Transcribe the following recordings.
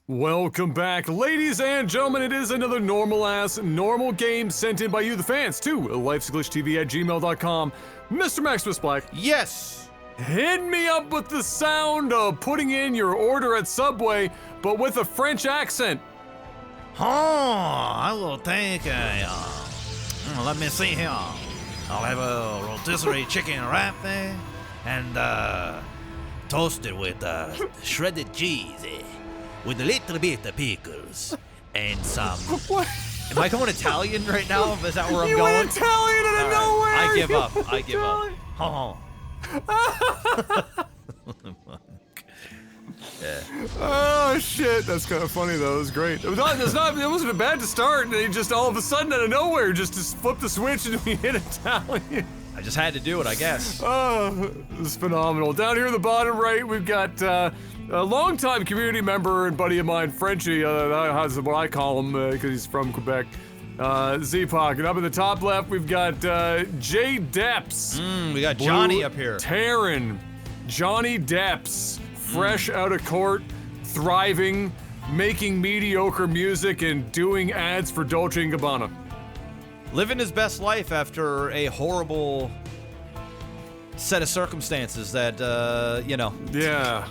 Welcome back, ladies and gentlemen. It is another normal game sent in by you, the fans, to Lifesaglitchtv@gmail.com. Mr. Maximus Black. Yes. Hit me up with the sound of putting in your order at Subway, but with a French accent. Oh, I will take a, let me see here. I'll have a rotisserie chicken wrap there and toasted with shredded cheese with a little bit of pickles and some. What? Am I going Italian right now? Is that where I'm You going? went Italian out of nowhere! I give up. I give up. Oh. Yeah. Oh shit, that's kind of funny though. It was great. It wasn't bad to start. They just all of a sudden out of nowhere just flipped the switch and we hit Italian. I just had to do it, I guess. Oh, this is phenomenal. Down here in the bottom right, we've got a longtime community member and buddy of mine, Frenchie. That's what I call him because he's from Quebec. ZePaq. And up in the top left, we've got JDepps. We got Johnny up here. Taryn. Johnny Depps. Fresh out of court, thriving, making mediocre music, and doing ads for Dolce & Gabbana. Living his best life after a horrible set of circumstances that, Yeah.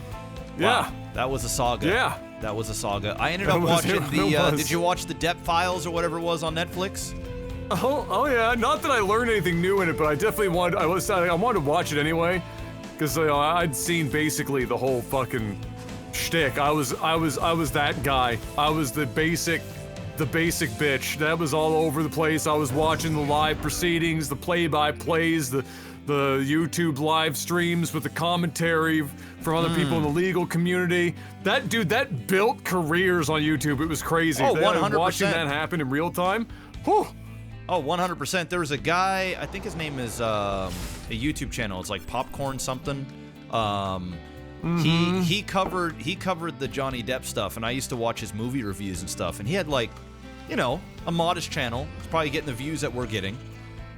Wow, that was a saga. Yeah. That was a saga. I ended up watching did you watch the Depp Files or whatever it was on Netflix? Oh yeah, not that I learned anything new in it, but I definitely wanted to watch it anyway. Because I'd seen basically the whole fucking shtick. I was that guy. I was the basic bitch. That was all over the place. I was watching the live proceedings, the play-by-plays, the YouTube live streams with the commentary from other people in the legal community. That built careers on YouTube. It was crazy. Oh, 100%. Watching that happen in real time. Whew. Oh, 100%. There was a guy, I think his name is a YouTube channel. It's like Popcorn something. He covered the Johnny Depp stuff, and I used to watch his movie reviews and stuff. And he had like, a modest channel. It's probably getting the views that we're getting.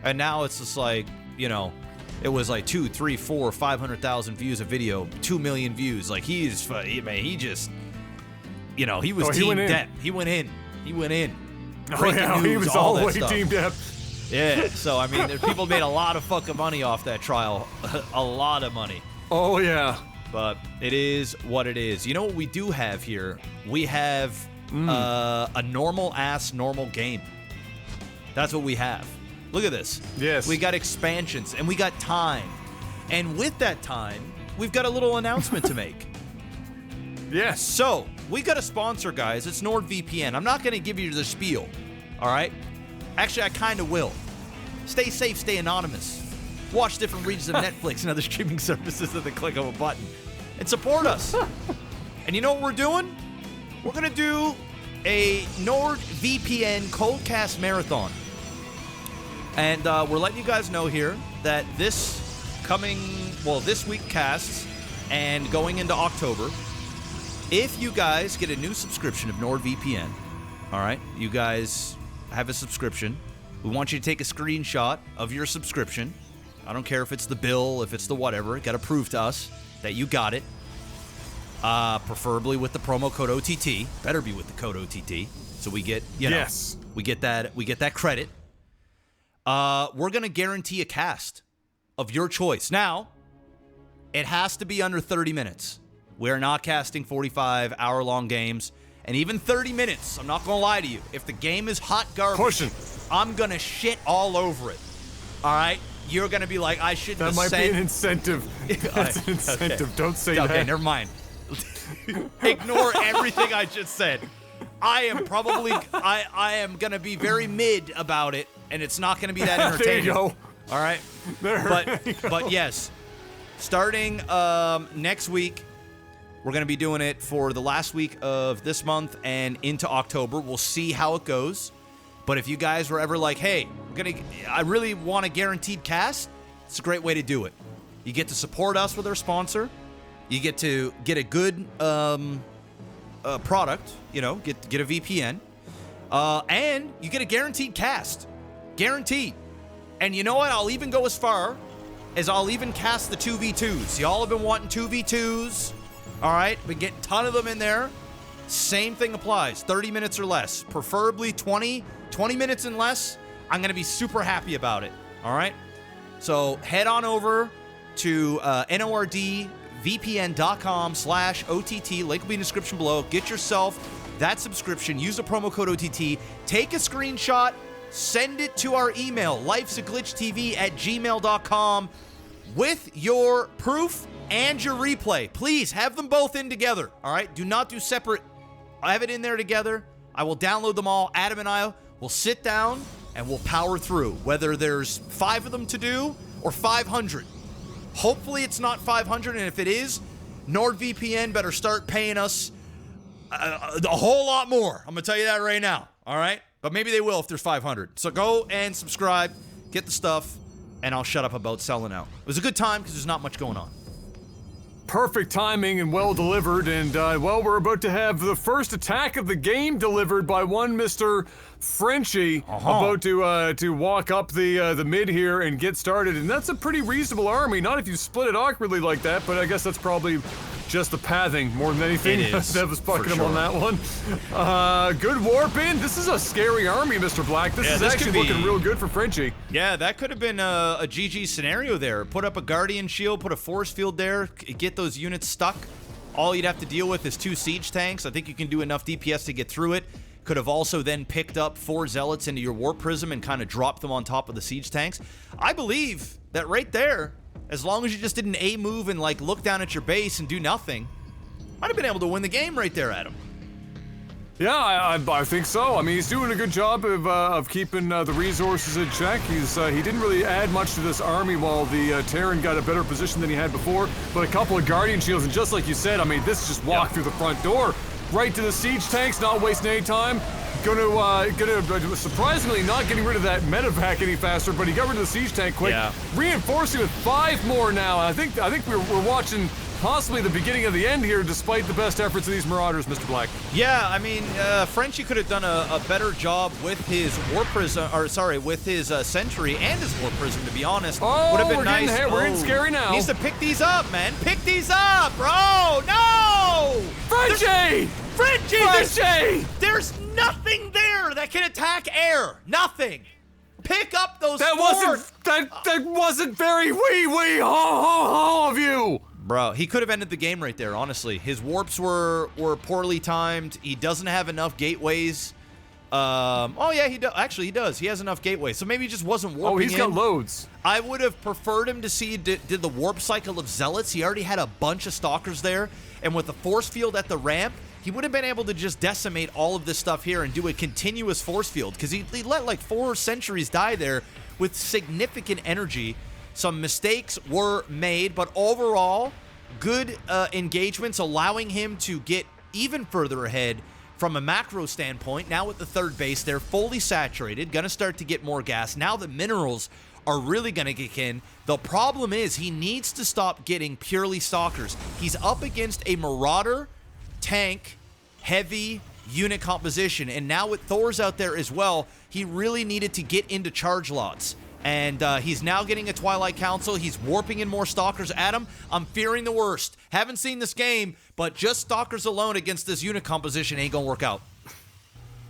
And now it's just like, it was like 2, 3, 4, 500,000 views a video, 2 million views. Like he was Team Depp. He went in. Oh yeah, he was all the way Team Depp. Yeah, so I mean, people made a lot of fucking money off that trial. A lot of money. Oh yeah. But it is what it is. You know what we do have here? We have a normal game. That's what we have. Look at this. Yes. We got expansions and we got time. And with that time, we've got a little announcement to make. Yes. So, we got a sponsor, guys. It's NordVPN. I'm not going to give you the spiel, all right? Actually, I kind of will. Stay safe, stay anonymous. Watch different regions of Netflix and other streaming services at the click of a button. And support us. And you know what we're doing? We're going to do a NordVPN Coldcast Marathon. And we're letting you guys know here that this week casts and going into October, if you guys get a new subscription of NordVPN, all right, you guys have a subscription, we want you to take a screenshot of your subscription. I don't care if it's the bill, if it's the whatever, got to prove to us that you got it. Preferably with the promo code OTT. Better be with the code OTT, so we get, yes, we get that credit. We're gonna guarantee a cast of your choice. Now, it has to be under 30 minutes. We're not casting 45-hour-long games. And even 30 minutes, I'm not going to lie to you. If the game is hot garbage, I'm going to shit all over it. All right? You're going to be like, I shouldn't have said... That might be an incentive. That's an incentive. Okay. Don't say that. Okay, never mind. Ignore everything I just said. I am going to be very mid about it, and it's not going to be that entertaining. There you go. All right? But yes, starting next week, we're going to be doing it for the last week of this month and into October. We'll see how it goes. But if you guys were ever like, hey, I really want a guaranteed cast, it's a great way to do it. You get to support us with our sponsor. You get to get a good product, get a VPN. And you get a guaranteed cast. Guaranteed. And you know what? I'll even go as far as I'll even cast the 2v2s. Y'all have been wanting 2v2s. All right? Been getting a ton of them in there. Same thing applies. 30 minutes or less, preferably 20 minutes and less. I'm going to be super happy about it. All right. So head on over to nordvpn.com/OTT. Link will be in the description below. Get yourself that subscription. Use the promo code OTT. Take a screenshot. Send it to our email, lifesaglitchtv@gmail.com, with your proof and your replay. Please have them both in together. All right. Do not do separate. I have it in there together. I will download them all. Adam and I will sit down and we'll power through, whether there's 5 of them to do or 500. Hopefully it's not 500, and if it is, NordVPN better start paying us a whole lot more. I'm going to tell you that right now, all right? But maybe they will if there's 500. So go and subscribe, get the stuff, and I'll shut up about selling out. It was a good time because there's not much going on. Perfect timing and well delivered, and well, we're about to have the first attack of the game delivered by one Mr. Frenchie, about to walk up the mid here and get started, and that's a pretty reasonable army. Not if you split it awkwardly like that, but I guess that's probably just the pathing more than anything. It is, that was fucking him sure. on that one. Good warp in. This is a scary army, Mr. Black. This is actually looking real good for Frenchie. Yeah, that could have been a GG scenario there. Put up a Guardian Shield, put a Force Field there, get those units stuck. All you'd have to deal with is 2 siege tanks. I think you can do enough DPS to get through it. Could have also then picked up 4 Zealots into your Warp Prism and kind of dropped them on top of the siege tanks. I believe that right there, as long as you just did an A move and like look down at your base and do nothing, might have been able to win the game right there, Adam. Yeah, I think so. I mean, he's doing a good job of keeping the resources in check. He didn't really add much to this army while the Terran got a better position than he had before, but a couple of Guardian Shields, and just like you said, I mean, this just walked through the front door, right to the siege tanks, not wasting any time. Gonna surprisingly not getting rid of that medevac any faster, but he got rid of the siege tank quick. Yeah. Reinforcing with 5 more now. I think we're watching possibly the beginning of the end here, despite the best efforts of these Marauders, Mr. Black. Yeah, I mean, Frenchie could have done a better job with his Warp Prism, or sorry, with his Sentry and his Warp Prism, to be honest. Oh, would have been nice. We're getting scary now. He needs to pick these up, man. Pick these up, bro. No! Frenchie! Frenchie! There's nothing there that can attack air. Nothing. Pick up those That wasn't very wee ho of you. Bro, he could have ended the game right there, honestly. His warps were poorly timed. He doesn't have enough gateways. Oh yeah, he does. Actually, he does. He has enough gateways. So maybe he just wasn't warping. Oh, he's got loads. I would have preferred him to see did the warp cycle of Zealots. He already had a bunch of Stalkers there, and with the force field at the ramp, he would have been able to just decimate all of this stuff here and do a continuous force field, because he let like 4 sentries die there with significant energy. Some mistakes were made, but overall, good engagements, allowing him to get even further ahead from a macro standpoint. Now with the 3rd base, they're fully saturated, gonna start to get more gas. Now the minerals are really gonna kick in. The problem is he needs to stop getting purely Stalkers. He's up against a Marauder, tank, heavy unit composition, and now with Thor's out there as well, he really needed to get into charge lots. And he's now getting a Twilight Council. He's warping in more Stalkers. Adam, I'm fearing the worst. Haven't seen this game, but just Stalkers alone against this unit composition ain't gonna work out.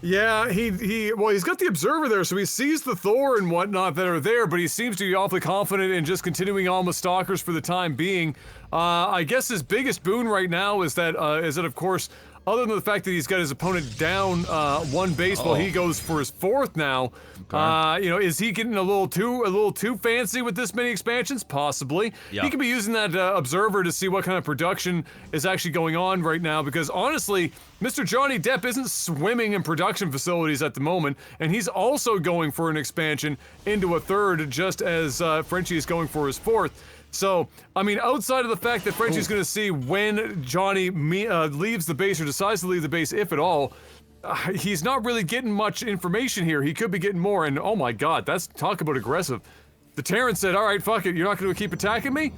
Yeah, he's got the Observer there, so he sees the Thor and whatnot that are there, but he seems to be awfully confident in just continuing on with Stalkers for the time being. I guess his biggest boon right now is that of course, other than the fact that he's got his opponent down 1 base while he goes for his 4th now. Okay. You know, is he getting a little too fancy with this many expansions? Possibly. Yeah. He could be using that Observer to see what kind of production is actually going on right now, because honestly, Mr. Johnny Depp isn't swimming in production facilities at the moment, and he's also going for an expansion into a 3rd, just as Frenchie is going for his 4th. So, I mean, outside of the fact that Frenchie's going to see when Johnny leaves the base or decides to leave the base, if at all, he's not really getting much information here. He could be getting more, and oh my god, that's talk about aggressive. The Terran said, all right, fuck it, you're not going to keep attacking me?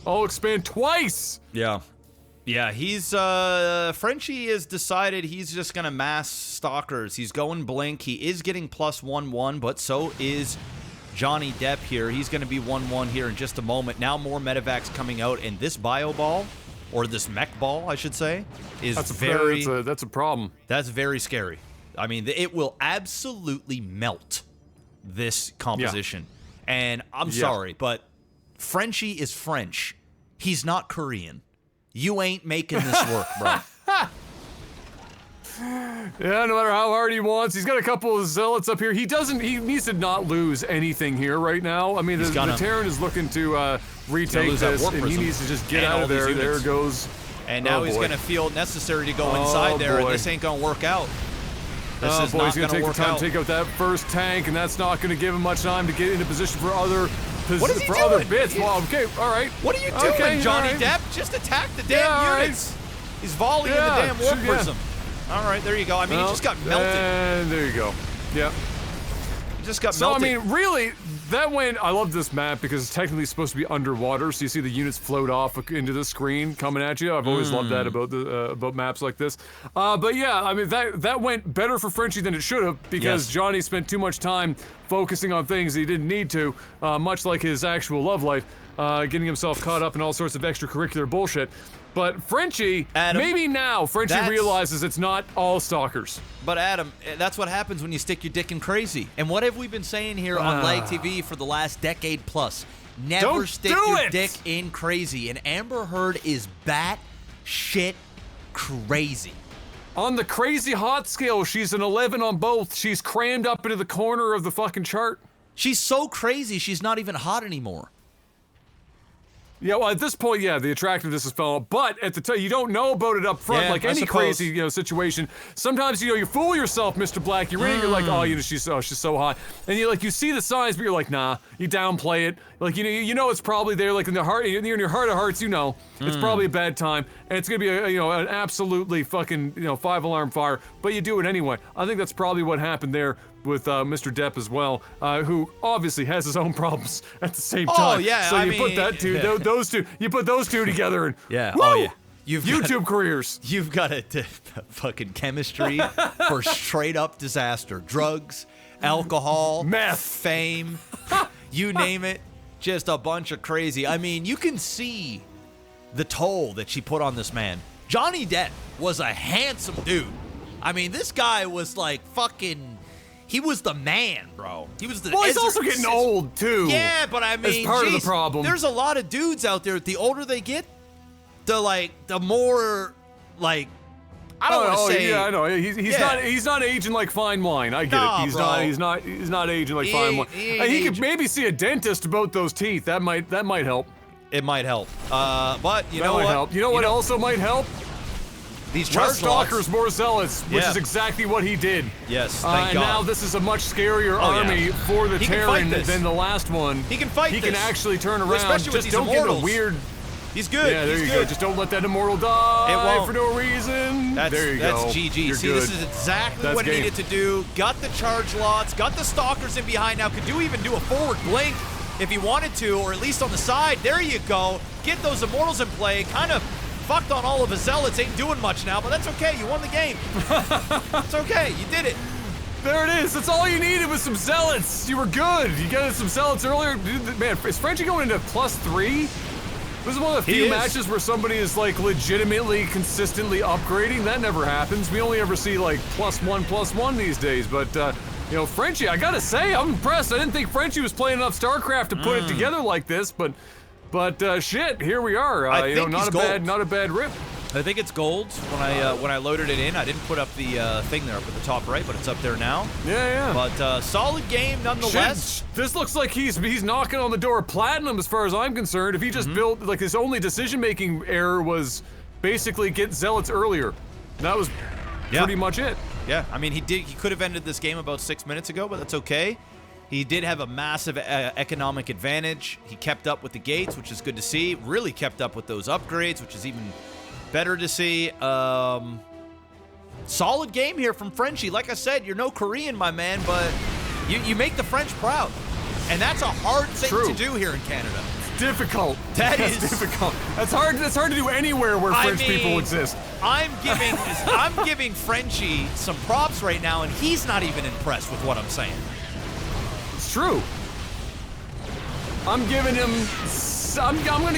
I'll expand twice! Yeah. Yeah, he's, Frenchie has decided he's just going to mass Stalkers. He's going Blink. He is getting +1/1, but so is Johnny Depp here. He's going to be 1/1 here in just a moment. Now more medevacs coming out, and this bio ball or this mech ball, I should say, is That's a problem. That's very scary. I mean, it will absolutely melt this composition. Yeah. And I'm sorry, but Frenchie is French. He's not Korean. You ain't making this work, bro. Yeah, no matter how hard he wants, he's got a couple of zealots up here. He needs to not lose anything here right now. I mean, the Terran is looking to retake this, and he needs to just get out of there. There it goes. And now he's going to feel necessary to go inside there, and this ain't going to work out. This is not he's going to take the time to take out that first tank, and that's not going to give him much time to get into position for other bits. Well, okay, all right. What are you doing, Johnny Depp? Just attack the damn units. He's volleying the damn warp prism. All right, there you go. I mean, he just got melted. And there you go. Yeah. He just got melted. So, I mean, really, I love this map because it's technically supposed to be underwater, so you see the units float off into the screen coming at you. I've always loved that about maps like this. But yeah, I mean, that went better for Frenchie than it should have because Johnny spent too much time focusing on things he didn't need to, much like his actual love life, getting himself caught up in all sorts of extracurricular bullshit. But Frenchie, Adam, maybe now Frenchie realizes it's not all stalkers. But Adam, that's what happens when you stick your dick in crazy. And what have we been saying here on LAGTV for the last decade plus? Never stick your dick in crazy. And Amber Heard is bat shit crazy. On the crazy hot scale, she's an 11 on both. She's crammed up into the corner of the fucking chart. She's so crazy, she's not even hot anymore. Yeah, well, at this point, the attractiveness has fallen. But at the time, you don't know about it up front, like any crazy, situation. Sometimes, you fool yourself, Mr. Black. You're in, you're like, oh, she's so hot, and you see the signs, but you're like, nah. You downplay it, like you know it's probably there, like in your heart of hearts, it's probably a bad time, and it's gonna be an absolutely fucking 5-alarm fire. But you do it anyway. I think that's probably what happened there with Mr. Depp as well, who obviously has his own problems at the same time. Oh yeah, so put those two together, and YouTube careers. You've got a fucking chemistry for straight up disaster. Drugs, alcohol, meth, fame, you name it. Just a bunch of crazy. I mean, you can see the toll that she put on this man. Johnny Depp was a handsome dude. I mean, this guy was like fucking. He was the man, bro. He was the. Well, he's also getting old too. Yeah, but I mean, that's part of the problem. There's a lot of dudes out there. The older they get, the more like. I don't want to say. Yeah, I know. He's not aging like fine wine. I get it. He's not aging like fine wine. He could maybe see a dentist about those teeth. That might help. It might help. But you know what? Help. You know what also might help? These charge stalkers, more zealots, which is exactly what he did. Yes, thank God. And now this is a much scarier army for the Terran than the last one. He can fight. He can actually turn around. Especially with just these don't immortals. Get a weird. He's good. Yeah, there you go. Just don't let that immortal die for no reason. There you go. That's GG. You're See, good. this is exactly what he needed to do. Got the charge lots, got the stalkers in behind now. Could even do a forward blink if he wanted to, or at least on the side. There you go. Get those immortals in play. Kind of fucked on all of his zealots. Ain't doing much now, but that's okay. You won the game. It's okay. You did it. There it is. That's all you needed was some zealots. You were good. You got some zealots earlier. Man, is Frenchie going into +3? This is one of the few matches where somebody is like legitimately, consistently upgrading. That never happens. We only ever see like +1 these days. But Frenchie, I gotta say, I'm impressed. I didn't think Frenchie was playing enough StarCraft to put it together like this, but shit, here we are. Not a bad rip. I think it's gold. When I loaded it in, I didn't put up the thing there up at the top right, but it's up there now. Yeah. But solid game nonetheless. Shit, this looks like he's knocking on the door of platinum as far as I'm concerned. If he just built, like, his only decision-making error was basically get zealots earlier. That was pretty much it. Yeah, I mean, he could have ended this game about 6 minutes ago, but that's okay. He did have a massive economic advantage. He kept up with the gates, which is good to see. Really kept up with those upgrades, which is even better to see. Solid game here from Frenchie. Like I said, you're no Korean, my man, but you make the French proud. And that's a hard thing to do here in Canada. It's difficult. That's difficult. That's hard to do anywhere where French people exist. I'm giving Frenchie some props right now, and he's not even impressed with what I'm saying. It's true. I'm gonna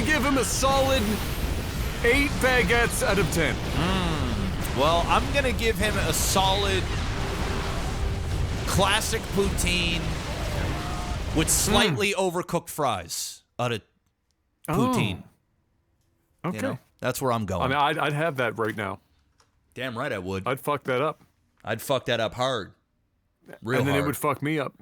give him a solid 8 baguettes out of 10. Well, I'm going to give him a solid classic poutine with slightly overcooked fries out of poutine. Okay. You know, that's where I'm going. I mean, I'd have that right now. Damn right I would. I'd fuck that up. I'd fuck that up hard. Real and then hard. it would fuck me up.